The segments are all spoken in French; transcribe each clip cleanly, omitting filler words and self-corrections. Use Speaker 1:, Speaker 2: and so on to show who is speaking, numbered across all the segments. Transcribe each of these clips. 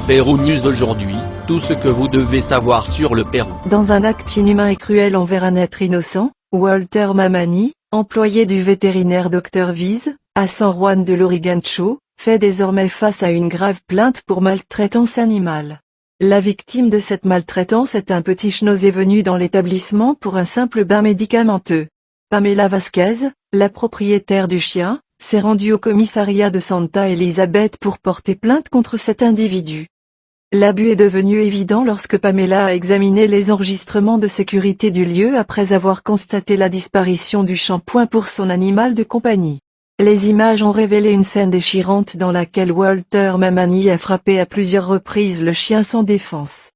Speaker 1: Pérou News aujourd'hui, tout ce que vous devez savoir sur le Pérou.
Speaker 2: Dans un acte inhumain et cruel envers un être innocent, Walter Mamani, employé du vétérinaire Dr Viz, à San Juan de Lurigancho, fait désormais face à une grave plainte pour maltraitance animale. La victime de cette maltraitance est un petit schnozzé venu dans l'établissement pour un simple bain médicamenteux. Pamela Vasquez, la propriétaire du chien, s'est rendue au commissariat de Santa Elizabeth pour porter plainte contre cet individu. L'abus est devenu évident lorsque Pamela a examiné les enregistrements de sécurité du lieu après avoir constaté la disparition du shampoing pour son animal de compagnie. Les images ont révélé une scène déchirante dans laquelle Walter Mamani a frappé à plusieurs reprises le chien sans défense.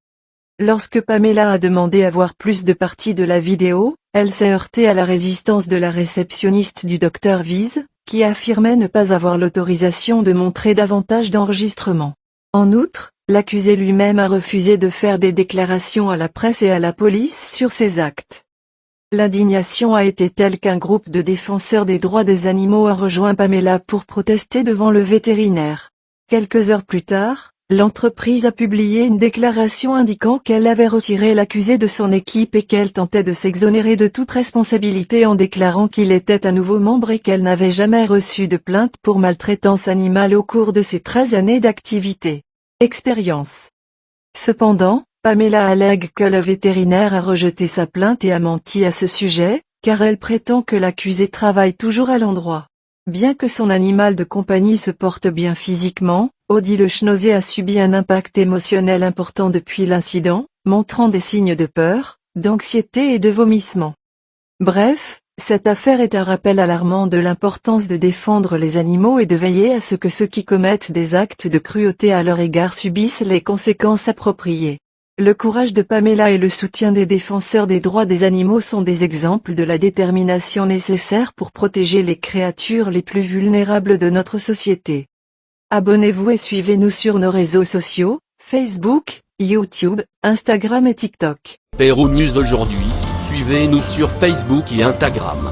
Speaker 2: Lorsque Pamela a demandé à voir plus de parties de la vidéo, elle s'est heurtée à la résistance de la réceptionniste du Dr Viz, qui affirmait ne pas avoir l'autorisation de montrer davantage d'enregistrements. En outre, l'accusé lui-même a refusé de faire des déclarations à la presse et à la police sur ses actes. L'indignation a été telle qu'un groupe de défenseurs des droits des animaux a rejoint Pamela pour protester devant le vétérinaire. Quelques heures plus tard, l'entreprise a publié une déclaration indiquant qu'elle avait retiré l'accusé de son équipe et qu'elle tentait de s'exonérer de toute responsabilité en déclarant qu'il était un nouveau membre et qu'elle n'avait jamais reçu de plainte pour maltraitance animale au cours de ses 13 années d'activité. Expérience. Cependant, Pamela allègue que le vétérinaire a rejeté sa plainte et a menti à ce sujet, car elle prétend que l'accusé travaille toujours à l'endroit. Bien que son animal de compagnie se porte bien physiquement, Odie le schnozzé a subi un impact émotionnel important depuis l'incident, montrant des signes de peur, d'anxiété et de vomissement. Bref, cette affaire est un rappel alarmant de l'importance de défendre les animaux et de veiller à ce que ceux qui commettent des actes de cruauté à leur égard subissent les conséquences appropriées. Le courage de Pamela et le soutien des défenseurs des droits des animaux sont des exemples de la détermination nécessaire pour protéger les créatures les plus vulnérables de notre société. Abonnez-vous et suivez-nous sur nos réseaux sociaux, Facebook, YouTube, Instagram et TikTok.
Speaker 1: Pérou News aujourd'hui, suivez-nous sur Facebook et Instagram.